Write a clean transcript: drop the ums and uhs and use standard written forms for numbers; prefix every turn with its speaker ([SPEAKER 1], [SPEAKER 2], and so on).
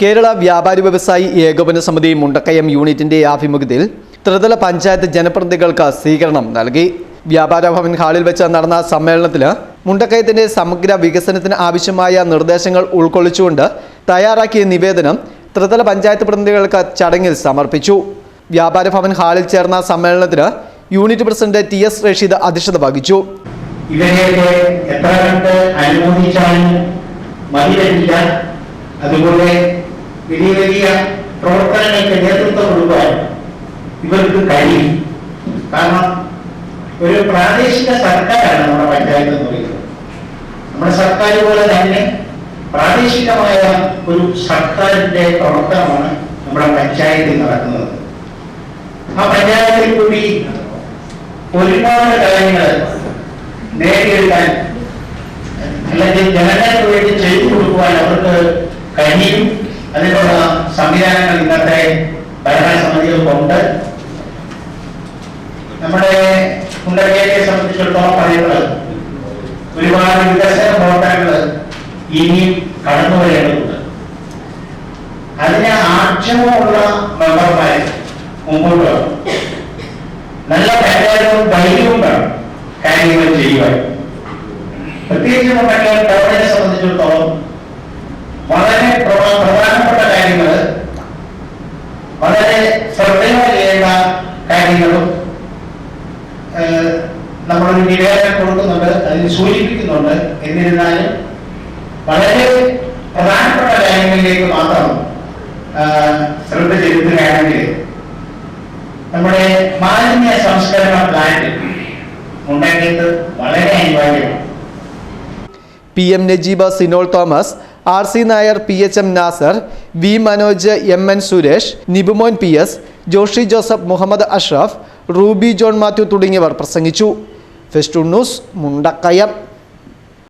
[SPEAKER 1] കേരള വ്യാപാരി വ്യവസായി ഏകോപന സമിതി മുണ്ടക്കയം യൂണിറ്റിന്റെ ആഭിമുഖ്യത്തിൽ ത്രിതല പഞ്ചായത്ത് ജനപ്രതിനിധികൾക്ക് സ്വീകരണം നൽകി. വ്യാപാര ഭവൻ ഹാളിൽ വെച്ച് നടന്ന സമ്മേളനത്തിൽ മുണ്ടക്കയത്തിന്റെ സമഗ്ര വികസനത്തിന് ആവശ്യമായ നിർദ്ദേശങ്ങൾ ഉൾക്കൊള്ളിച്ചുകൊണ്ട് തയ്യാറാക്കിയ നിവേദനം ത്രിതല പഞ്ചായത്ത് പ്രതിനിധികൾക്ക് ചടങ്ങിൽ സമർപ്പിച്ചു. വ്യാപാര ഭവൻ ഹാളിൽ ചേർന്ന സമ്മേളനത്തിന് യൂണിറ്റ് പ്രസിഡന്റ് TS റഷീദ് അധ്യക്ഷത വഹിച്ചു.
[SPEAKER 2] അതുപോലെ വലിയ വലിയ പ്രവർത്തനങ്ങൾക്ക് നേതൃത്വം കൊടുക്കാൻ ഇവർക്ക് കഴിയും. കാരണം ഒരു പ്രാദേശിക സർക്കാരാണ് നമ്മുടെ പഞ്ചായത്ത് എന്ന് പറയുന്നത്. നമ്മുടെ സർക്കാർ പോലെ തന്നെ പ്രാദേശികമായ ഒരു സർക്കാരിന്റെ പ്രവർത്തനമാണ് നമ്മുടെ പഞ്ചായത്തിൽ നടക്കുന്നത്. ആ പഞ്ചായത്തിൽ കൂടി ഒരുപാട് കാര്യങ്ങൾ നേടിയെടുക്കാൻ അല്ലെങ്കിൽ ജനങ്ങൾക്ക് വേണ്ടി ചെയ്തു കൊടുക്കുവാൻ അവർക്ക് കഴിയും. അതിനുള്ള സംവിധാനങ്ങൾ ഇന്നത്തെ ഭരണസമിതികൾക്കുണ്ട്. നമ്മുടെ മുണ്ടക്കയത്തെ സംബന്ധിച്ചിടത്തോളം പറയുന്നത് ഒരുപാട് വികസന പ്രവർത്തനങ്ങൾ ഇനിയും കടന്നു വരേണ്ടതുണ്ട്. അതിന് ആക്ഷേപമുള്ള മെമ്പർമാർ മുമ്പോട്ട് വേണം. നല്ല പഞ്ചായത്തും ധൈര്യവും വേണം കാര്യങ്ങൾ ചെയ്യുവാൻ. പ്രത്യേകിച്ച് മുണ്ടക്കയം ടൗണിനെ സംബന്ധിച്ചിടത്തോളം വളരെ പ്രധാനപ്പെട്ട കാര്യങ്ങൾ, വളരെ ശ്രദ്ധയോടെ ചെയ്യേണ്ട കാര്യങ്ങളും നമ്മളൊരു നിവേദനം കൊടുക്കുന്നുണ്ട്, അതിന് സൂചിപ്പിക്കുന്നുണ്ട്. എന്നിരുന്നാലും വളരെ പ്രധാനപ്പെട്ട കാര്യങ്ങളിലേക്ക് മാത്രം ശ്രദ്ധ ചെലുത്തുകയാണെങ്കിൽ നമ്മുടെ മാലിന്യ സംസ്കരണ പ്ലാന്റ് മുണ്ടക്കയത്ത് വളരെ അനിവാര്യമാണ്.
[SPEAKER 1] PM Najeeba, Sinol Thomas, RC Nair, PHM Nazar, V Manoj, MN Suresh, Nibumon PS, Joshi Joseph, Muhammad Ashraf, Ruby John Mathew തുടങ്ങിയവർ പ്രസംഗിച്ചു. Festoon news, Mundakayam.